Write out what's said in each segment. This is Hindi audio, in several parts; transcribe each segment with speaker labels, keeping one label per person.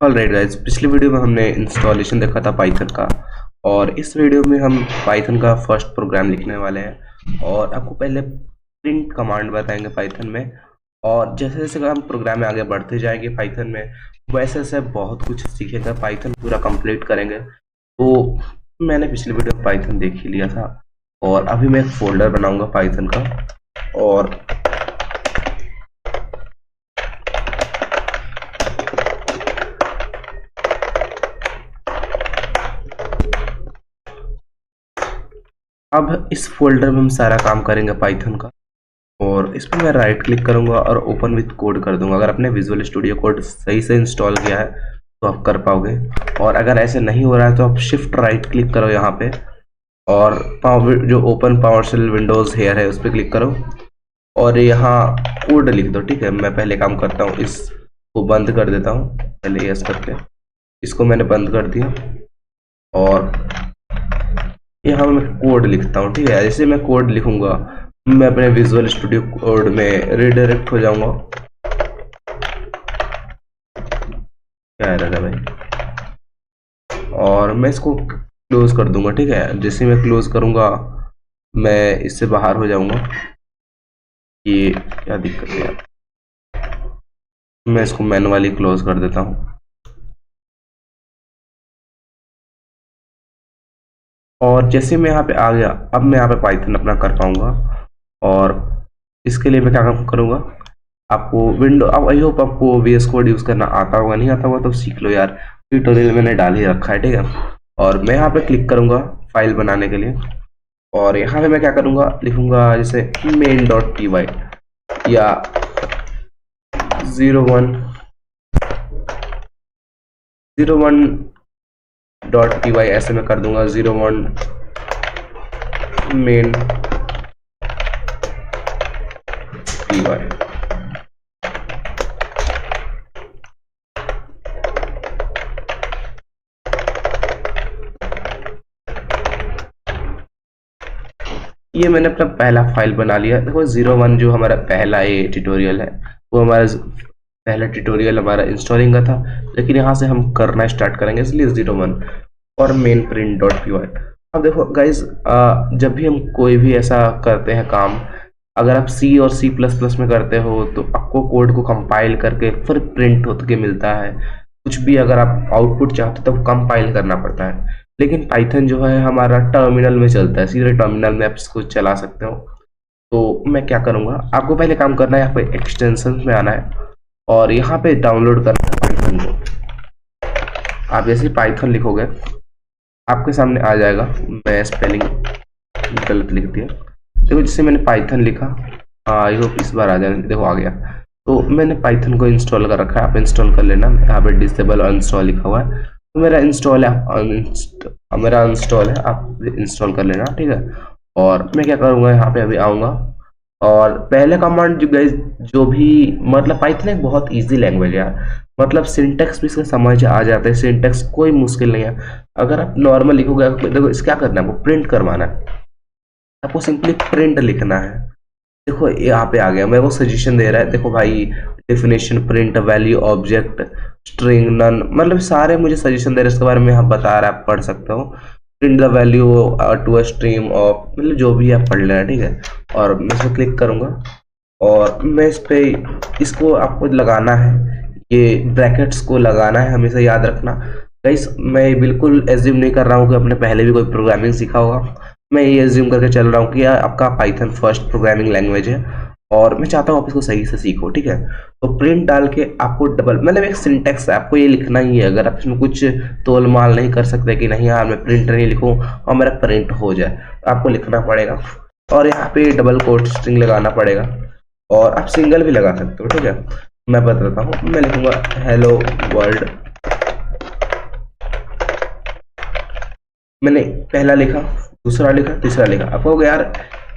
Speaker 1: ऑलराइट गाइस, पिछली वीडियो में हमने इंस्टॉलेशन देखा था पाइथन का। और इस वीडियो में हम पाइथन का फर्स्ट प्रोग्राम लिखने वाले हैं और आपको पहले प्रिंट कमांड बताएंगे पाइथन में। और जैसे जैसे हम प्रोग्राम में आगे बढ़ते जाएंगे पाइथन में, वैसे वैसे बहुत कुछ सीखेगा, पाइथन पूरा कंप्लीट करेंगे। तो मैंने पिछली वीडियो में पाइथन देख ही लिया था और अभी मैं एक फोल्डर बनाऊंगा पाइथन का। और अब इस फोल्डर में हम सारा काम करेंगे पाइथन का। और इस पर मैं राइट क्लिक करूंगा और ओपन विथ कोड कर दूंगा। अगर आपने विजुअल स्टूडियो कोड सही से इंस्टॉल किया है तो आप कर पाओगे, और अगर ऐसे नहीं हो रहा है तो आप शिफ्ट राइट क्लिक करो यहाँ पे और जो ओपन पावरशेल विंडोज हेयर है उस पर क्लिक करो और यहाँ कोड लिख दो। ठीक है, मैं पहले काम करता हूँ, इसको बंद कर देता हूँ पहले यस करके। इसको मैंने बंद कर दिया और यहाँ मैं कोड लिखता हूँ। ठीक है, जैसे मैं कोड लिखूंगा मैं अपने विजुअल स्टूडियो कोड में रिडायरेक्ट हो जाऊंगा। क्या एरर है भाई, और मैं इसको क्लोज कर दूंगा। ठीक है, जैसे मैं क्लोज करूंगा मैं इससे बाहर हो जाऊंगा। ये क्या दिक्कत है यार, मैं इसको मैनुअली क्लोज कर देता हूँ। और जैसे मैं यहाँ पे आ गया, अब मैं यहाँ पे पाइथन अपना कर पाऊंगा। और इसके लिए मैं क्या काम करूंगा, आपको विंडो, अब आई होप आपको VS कोड यूज करना आता होगा, नहीं आता होगा तो सीख लो यार, ट्यूटोरियल मैंने डाल ही रखा है। ठीक है, और मैं यहाँ पे क्लिक करूंगा फाइल बनाने के लिए और यहाँ पे मैं क्या करूंगा, लिखूंगा जैसे main.py या 01.py ऐसे मैं कर दूंगा 01 main py। ये मैंने अपना पहला फाइल बना लिया। देखो 01 जो हमारा पहला ये ट्यूटोरियल है वो हमारा पहला ट्यूटोरियल हमारा इंस्टॉलिंग का था, लेकिन यहाँ से हम करना स्टार्ट करेंगे इसलिए 01 और मेन print.py। अब देखो गाइज, जब भी हम कोई भी ऐसा करते हैं काम, अगर आप C और C++ में करते हो तो आपको कोड को कंपाइल करके फिर प्रिंट होकर के मिलता है। कुछ भी अगर आप आउटपुट चाहते हो तो कंपाइल करना पड़ता है, लेकिन पाइथन जो है हमारा टर्मिनल में चलता है, सीधे टर्मिनल में आप इसको चला सकते हो। तो मैं क्या करूँगा, आपको पहले काम करना है, यहाँ पे एक्सटेंशन में आना है और यहाँ पे डाउनलोड करना है पाइथन को। आप जैसे पाइथन लिखोगे आपके सामने आ जाएगा। मैं स्पेलिंग गलत लिख दिया, देखो जिससे मैंने पाइथन लिखा, आई होप इस बार आ जाए। देखो आ गया। तो मैंने पाइथन को इंस्टॉल कर रखा है, आप इंस्टॉल कर लेना। यहाँ पे डिसेबल अनइंस्टॉल लिखा हुआ है, तो मेरा इंस्टॉल है, मेरा इंस्टॉल है, आप इंस्टॉल कर लेना। ठीक है, और मैं क्या करूँगा, यहाँ पे अभी आऊँगा और पहले कमांड जो गाइस, जो भी मतलब पाइथन एक बहुत इजी लैंग्वेज है यार, मतलब सिंटेक्स भी इसका समझ आ जाता है, सिंटेक्स कोई मुश्किल नहीं है। अगर आप नॉर्मल लिखोगे, देखो इस क्या करना है, आपको प्रिंट करवाना है, आपको सिंपली प्रिंट लिखना है। देखो यहाँ पे आ गया, मैं वो सजेशन दे रहा है। देखो भाई, definition, print, value, object, string, none, मतलब सारे मुझे सजेशन दे रहे हैं, इसके बारे में यहाँ बता रहा है, आप पढ़ सकते हो। Print the value to a stream of, मतलब जो भी आप पढ़ लेना। ठीक है, और मैं इस पर क्लिक करूंगा और मैं इस पे, इसको आपको लगाना है, ये ब्रैकेट्स को लगाना है, हमेशा याद रखना गाइस। मैं बिल्कुल एज्यूम नहीं कर रहा हूँ कि आपने पहले भी कोई प्रोग्रामिंग सीखा होगा, मैं ये एज्यूम करके चल रहा हूँ कि आपका पाइथन फर्स्ट प्रोग्रामिंग लैंग्वेज है और मैं चाहता हूँ आप इसको सही से सीखो। ठीक है, तो प्रिंट डाल के आपको डबल, मतलब एक सिंटेक्स है, आपको ये लिखना ही है। अगर आप इसमें कुछ तोल माल नहीं कर सकते कि नहीं यार मैं प्रिंट नहीं लिखूँ और मेरा प्रिंट हो जाए, तो आपको लिखना पड़ेगा और यहाँ पे डबल कोट स्ट्रिंग लगाना पड़ेगा, और आप सिंगल भी लगा सकते हो। ठीक है, मैं बताता हूँ, मैं लिखूंगा हेलो वर्ल्ड। मैंने पहला लिखा, दूसरा लिखा, तीसरा लिखा। आप कहोगे यार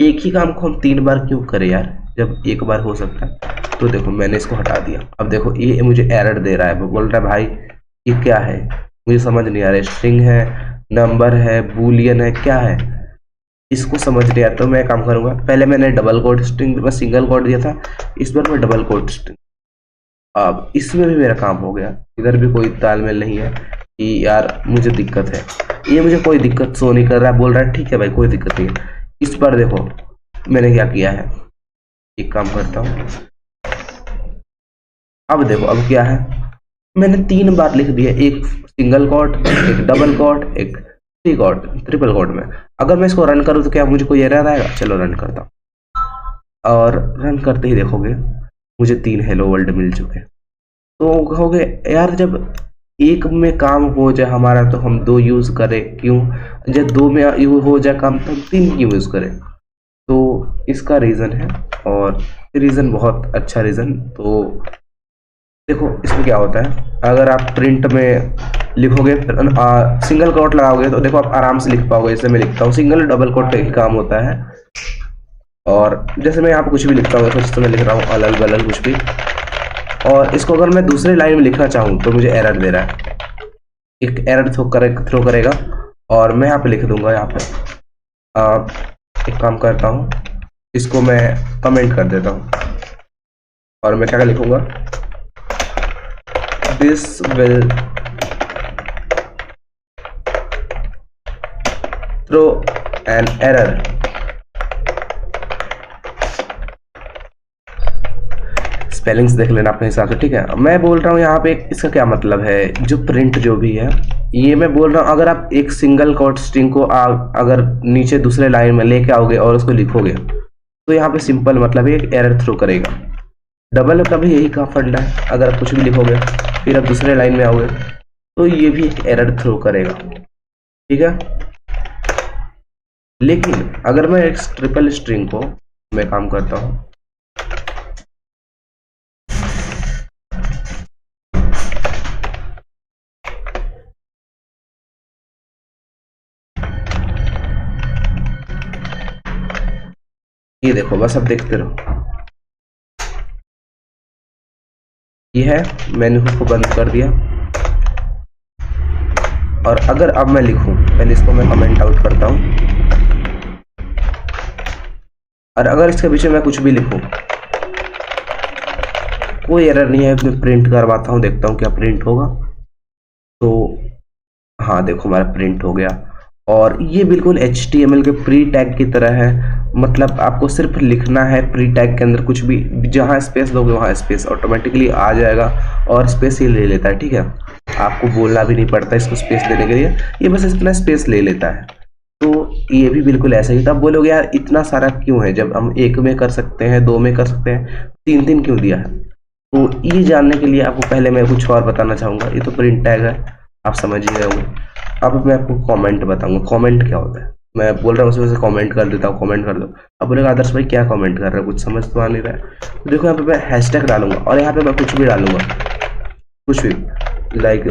Speaker 1: एक ही काम को हम 3 बार क्यों करें यार, जब एक बार हो सकता है। तो देखो मैंने इसको हटा दिया। अब देखो ये मुझे एरर दे रहा है, वो बोल रहा है भाई ये क्या है, मुझे समझ नहीं आ रहा है, स्ट्रिंग है, नंबर है, बूलियन है, क्या है, इसको समझ नहीं आता। तो मैं काम करूंगा, पहले मैंने double quote string, single quote दिया था, इस बार मैं डबल कोट स्ट्रिंग अब इसमें भी मेरा काम हो गया, इधर भी कोई तालमेल नहीं है कि यार मुझे दिक्कत है, ये मुझे कोई दिक्कत शो नहीं कर रहा है, बोल रहा है ठीक है भाई कोई दिक्कत नहीं है। इस पर देखो मैंने क्या किया है, एक काम करता हूँ, अब देखो अब क्या है, मैंने 3 बार लिख दिया, एक सिंगल कॉट, एक डबल कॉट, एक थ्री कॉट, ट्रिपल कॉट में। अगर मैं इसको रन करूँ तो क्या मुझे कोई एरर आएगा? चलो रन करता हूँ, और रन करते ही देखोगे मुझे 3 हेलो वर्ल्ड मिल चुके। तो कहोगे यार जब एक में काम हो जाए हमारा तो हम 2 यूज करें क्यों, जब 2 में हो जाए काम तो हम 3 क्यों यूज करें? तो इसका रीजन है, और रीजन बहुत अच्छा रीजन। तो देखो इसमें क्या होता है, अगर आप प्रिंट में लिखोगे सिंगल कोट लगाओगे तो देखो आप आराम से लिख पाओगे। जैसे मैं लिखता हूँ सिंगल डबल कोट का ही काम होता है, और जैसे मैं यहाँ पे कुछ भी लिखता हूँ, जैसे मैं लिख रहा हूँ अलल बलल कुछ भी, और इसको अगर मैं दूसरे लाइन में लिखना चाहूँ तो मुझे एरर दे रहा है, एक एरर थ्रो करेगा, और मैं यहाँ पे लिख दूंगा, यहाँ पे एक काम करता हूँ, इसको मैं कमेंट कर देता हूँ, और मैं क्या लिखूंगा, this will throw an error. Spellings देख लेना अपने हिसाब से, ठीक है। मैं बोल रहा हूँ यहाँ पे इसका क्या मतलब है, जो प्रिंट जो भी है, ये मैं बोल रहा हूँ अगर आप एक सिंगल कोट स्ट्रिंग को अगर नीचे दूसरे लाइन में लेके आओगे और उसको लिखोगे तो यहाँ पे सिंपल मतलब एक एरर थ्रो करेगा। डबल का भी यही का फंडा है, अगर आप कुछ भी लिखोगे फिर आप दूसरे लाइन में आओगे तो ये भी एक एरर थ्रो करेगा, ठीक है। लेकिन अगर मैं एक ट्रिपल स्ट्रिंग को मैं काम करता हूँ, ये देखो बस अब देखते रहो, ये है, मैंने उसको बंद कर दिया। और अगर अब मैं लिखूं, पहले इसको मैं कमेंट आउट करता हूं, और अगर इसके पीछे मैं कुछ भी लिखूं कोई एरर नहीं है, मैं प्रिंट करवाता हूं, देखता हूं क्या प्रिंट होगा। तो हाँ देखो हमारा प्रिंट हो गया, और ये बिल्कुल HTML के प्री टैग की तरह है, मतलब आपको सिर्फ लिखना है प्री टैग के अंदर कुछ भी, जहाँ स्पेस दोगे वहाँ स्पेस ऑटोमेटिकली आ जाएगा, और स्पेस ही ले लेता है, ठीक है। आपको बोलना भी नहीं पड़ता इसको स्पेस देने के लिए, ये बस इतना स्पेस ले लेता है। तो ये भी बिल्कुल ऐसा ही था। आप बोलोगे यार इतना सारा क्यों है, जब हम 1 में कर सकते हैं, 2 में कर सकते हैं, 3 क्यों दिया है? तो ये जानने के लिए आपको पहले मैं कुछ और बताना चाहूँगा। ये तो प्रिंट टैग है, आप समझ ही गए होंगे। अब मैं आपको कमेंट बताऊंगा, कमेंट क्या होता है। मैं बोल रहा हूँ उसमें से कमेंट कर देता हूँ, कमेंट कर दो। अब बोलेगा आदर्श भाई क्या कमेंट कर रहे हो, कुछ समझ तो आ नहीं रहा है। तो देखो यहाँ पे मैं हैशटैग डालूंगा, और यहाँ पे मैं कुछ भी डालूंगा, कुछ भी like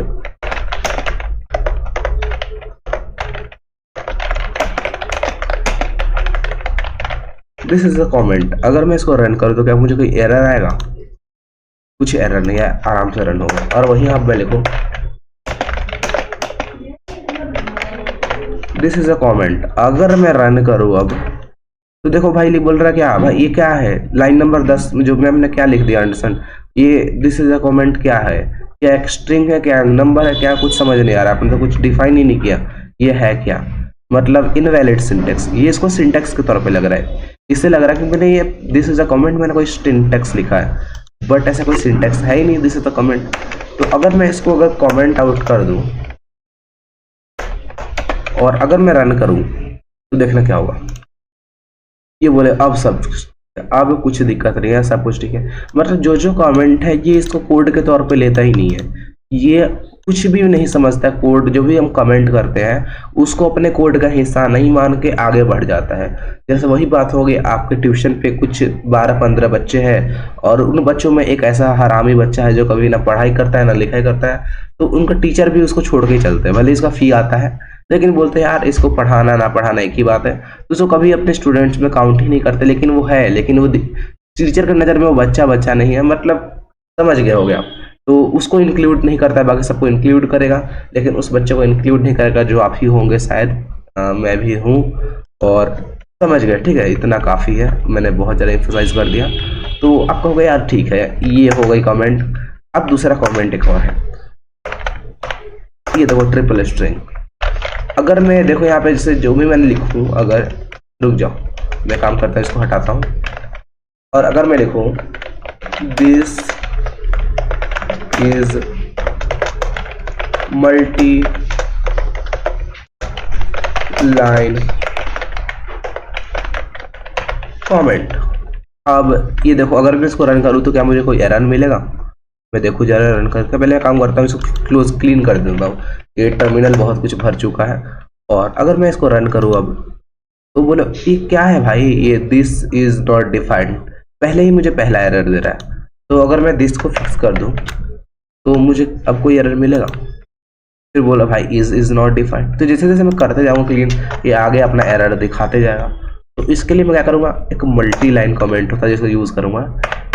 Speaker 1: this is a comment. अगर मैं इसको रन करूँ तो क्या मुझे कोई एरर आएगा? कुछ एरर नहीं है, आराम से रन होगा। और वहीं आप मैं लिखूँ दिस इज अ कमेंट, अगर मैं रन करूँ अब तो देखो भाई बोल रहा है क्या भाई, ये क्या है, लाइन नंबर 10 जो मैंने क्या लिख दिया अंडरस्टैंड, ये दिस इज अ कमेंट क्या है, क्या एक स्ट्रिंग है, क्या नंबर है, क्या कुछ समझ नहीं आ रहा, आपने तो कुछ डिफाइन ही नहीं किया, ये है क्या, मतलब इनवैलिड सिंटेक्स। ये इसको सिंटेक्स के तौर पे लग रहा है, इससे लग रहा है कि मैंने ये दिस इज अ कमेंट मैंने कोई सिंटेक्स लिखा है, बट ऐसा कोई सिंटेक्स है ही नहीं, दिस इज अ कमेंट। तो अगर मैं इसको अगर कमेंट आउट कर दूं और अगर मैं रन करूं तो देखना क्या होगा, ये बोले अब कुछ दिक्कत नहीं है, सब कुछ ठीक है। मतलब जो कमेंट है ये इसको कोड के तौर पे लेता ही नहीं है, ये कुछ भी नहीं समझता कोड, जो भी हम कमेंट करते हैं उसको अपने कोड का हिस्सा नहीं मान के आगे बढ़ जाता है। जैसे वही बात हो गई, आपके ट्यूशन पे कुछ 12-15 बच्चे हैं, और उन बच्चों में एक ऐसा हरामी बच्चा है जो कभी ना पढ़ाई करता है ना लिखाई करता है, तो उनका टीचर भी उसको छोड़ के ही चलते हैं, भले इसका फी आता है, लेकिन बोलते हैं यार इसको पढ़ाना ना पढ़ाना एक ही बात है। तो उसको कभी अपने स्टूडेंट्स में काउंट ही नहीं करते, लेकिन वो है, लेकिन वो टीचर की नज़र में वो बच्चा नहीं है, मतलब समझ गए हो गया। तो उसको इंक्लूड नहीं करता है, बाकी सबको इंक्लूड करेगा, लेकिन उस बच्चे को इंक्लूड नहीं करेगा जो आप ही होंगे शायद, मैं भी हूँ, और समझ गए, ठीक है। इतना काफ़ी है, मैंने बहुत ज़्यादा एम्फसाइज कर दिया। तो आपको होगा यार ठीक है, ये हो गई कमेंट, अब दूसरा कमेंट एक और है, ये देखो ट्रिपल स्ट्रिंग। अगर मैं देखो यहाँ पे जैसे जो भी मैंने लिखूँ, अगर रुक जाओ मैं काम करता हूँ, इसको हटाता हूँ, और अगर मैं लिखूँ this is multi line comment. अब ये देखो अगर मैं इसको रन करूँ तो क्या मुझे कोई एरर मिलेगा? मैं देखूँ जरा रन करके, पहले काम करता हूँ इसको क्लोज क्लीन कर देता हूँ, ये टर्मिनल बहुत कुछ भर चुका है। और अगर मैं इसको रन करूँ अब, तो बोलो ये क्या है भाई, ये दिस इज नॉट डिफाइंड, पहले ही मुझे पहला एरर दे रहा है। तो अगर मैं दिस को फिक्स कर दूँ तो मुझे अब कोई एरर मिलेगा? फिर बोला भाई इज नॉट डिफाइंड। तो जैसे जैसे मैं करते जाऊँगा क्लीन, ये आगे अपना एरर दिखाते जाएगा। तो इसके लिए मैं क्या करूँगा, एक मल्टी लाइन कमेंट होता है जिसको यूज़ करूँगा,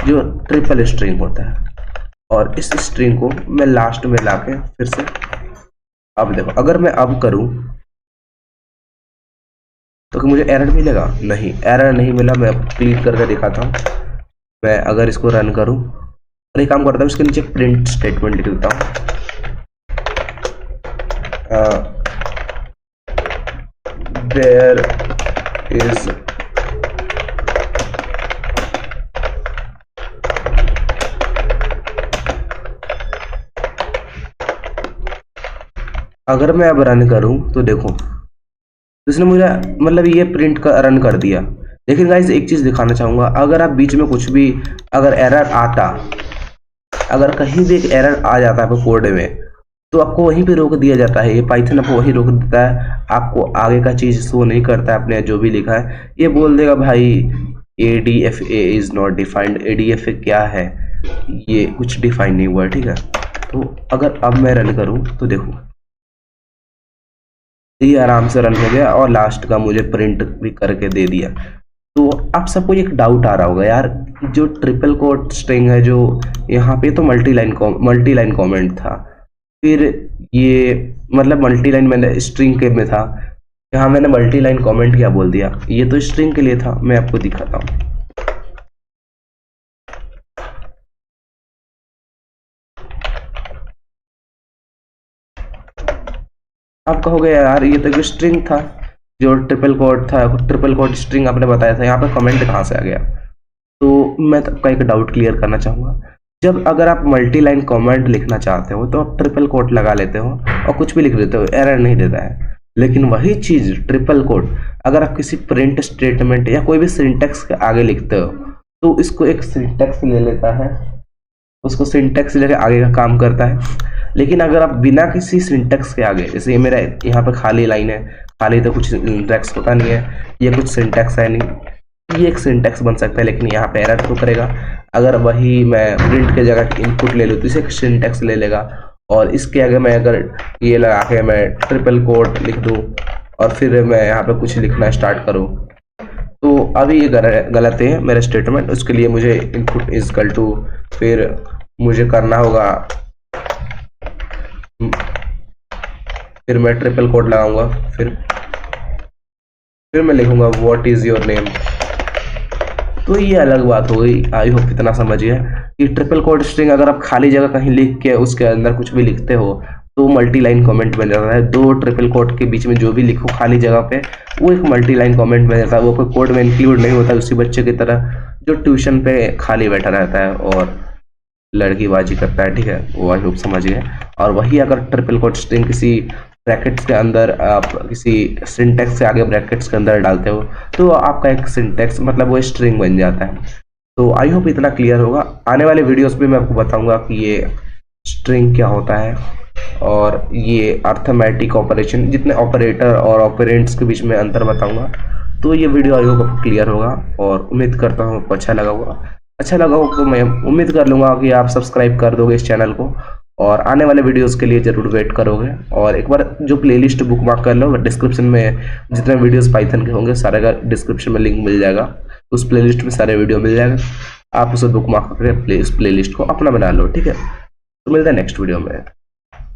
Speaker 1: जो ट्रिपल स्ट्रिंग होता है, और इस स्ट्रिंग को मैं लास्ट में लाके फिर से, अब देखो अगर मैं अब करूँ तो मुझे एरर मिलेगा? नहीं, एरर नहीं मिला। मैं क्लिक करके दिखाता हूँ, मैं अगर इसको रन करूँ और एक काम करता हूँ, इसके नीचे प्रिंट स्टेटमेंट लिख देता हूँ, देयर इज अगर मैं अब रन करूं तो देखो इसने मुझे मतलब ये प्रिंट का रन कर दिया। लेकिन गाइस एक चीज दिखाना चाहूंगा, अगर आप बीच में कुछ भी अगर एरर आता, अगर कहीं भी एक एरर आ जाता है कोड में, तो आपको वहीं पे रोक दिया जाता है। ये पाइथन आपको वहीं रोक देता है, आपको आगे का चीज शो नहीं करता है आपने जो भी लिखा है। ये बोल देगा भाई ADFA is not defined. ADFA क्या है, ये कुछ डिफाइन नहीं हुआ है, ठीक है। तो अगर अब मैं रन करूं तो देखो ये आराम से रन हो गया और लास्ट का मुझे प्रिंट भी करके दे दिया। तो आप सबको एक डाउट आ रहा होगा यार, जो ट्रिपल कोट स्ट्रिंग है, जो यहाँ पे तो मल्टी लाइन कमेंट था, फिर ये मतलब मल्टी लाइन मैंने स्ट्रिंग के में था, यहाँ मैंने मल्टी लाइन कमेंट क्या बोल दिया? ये तो स्ट्रिंग के लिए था। मैं आपको दिखाता हूँ, आप कहोगे यार ये तो एक स्ट्रिंग था, जो ट्रिपल कोट था, ट्रिपल कोट स्ट्रिंग आपने बताया था, यहाँ पे कमेंट कहाँ से आ गया? तो मैं आपका एक डाउट क्लियर करना चाहूंगा, जब अगर आप मल्टी लाइन कमेंट लिखना चाहते हो तो आप ट्रिपल कोट लगा लेते हो और कुछ भी लिख देते हो, एरर नहीं देता है। लेकिन वही चीज ट्रिपल कोट अगर आप किसी प्रिंट स्टेटमेंट या कोई भी सिंटेक्स के आगे लिखते हो, तो इसको एक सिंटेक्स ले लेता है, उसको सिंटेक्स लेके आगे का काम करता है। लेकिन अगर आप बिना किसी सिंटेक्स के आगे, जैसे ये मेरा यहाँ पे खाली लाइन है, खाली तो कुछ सिंटेक्स होता नहीं है, ये कुछ सिंटेक्स है नहीं, ये एक सिंटेक्स बन सकता है, लेकिन यहाँ पे एरर तो करेगा। अगर वही मैं प्रिंट के जगह इनपुट ले लूँ तो इसे एक सिंटेक्स ले लेगा, और इसके आगे मैं अगर ये लगा के मैं ट्रिपल कोट लिख दूँ और फिर मैं यहाँ पे कुछ लिखना स्टार्ट करूँ, तो अभी ये गलत है मेरा स्टेटमेंट। उसके लिए मुझे इनपुट इज इक्वल टू, फिर मुझे करना होगा, फिर मैं ट्रिपल कोट लगाऊंगा, फिर मैं लिखूंगा व्हाट इज योर नेम। तो ये अलग बात हो गई। आई होप इतना समझिए कि ट्रिपल कोट स्ट्रिंग अगर आप खाली जगह कहीं लिख के उसके अंदर कुछ भी लिखते हो तो मल्टी लाइन कमेंट बन जाता है। दो ट्रिपल कोट के बीच में जो भी लिखो खाली जगह पे, वो एक मल्टी लाइन कमेंट बन जाता है। वो कोई कोड में इंक्लूड नहीं होता, उसी बच्चे की तरह जो ट्यूशन पे खाली बैठा रहता है और लड़कीबाजी करता है, ठीक है, वो आई होप समझिए। और वही अगर ट्रिपल कोट स्ट्रिंग किसी ब्रैकेट्स के अंदर, आप किसी सिंटेक्स से आगे ब्रैकेट्स के अंदर डालते हो, तो आपका एक सिंटेक्स मतलब वो स्ट्रिंग बन जाता है। तो आई होप इतना क्लियर होगा। आने वाले वीडियोस में मैं आपको बताऊंगा कि ये स्ट्रिंग क्या होता है और ये अर्थमेटिक ऑपरेशन, जितने ऑपरेटर और ऑपरेंट्स के बीच में अंतर बताऊंगा। तो ये वीडियो आई होप आपको क्लियर होगा और उम्मीद करता हूँ आपको अच्छा लगा होगा। अच्छा लगा हो तो मैं उम्मीद कर लूँगा कि आप सब्सक्राइब कर दोगे इस चैनल को और आने वाले वीडियोस के लिए ज़रूर वेट करोगे। और एक बार जो प्लेलिस्ट बुकमार्क कर लो, डिस्क्रिप्शन में जितने वीडियोस पाइथन के होंगे सारे का डिस्क्रिप्शन में लिंक मिल जाएगा, उस प्लेलिस्ट में सारे वीडियो मिल जाएगा। आप उसे बुकमार्क करके उस प्लेलिस्ट को अपना बना लो, ठीक है। तो मिलता है नेक्स्ट वीडियो में।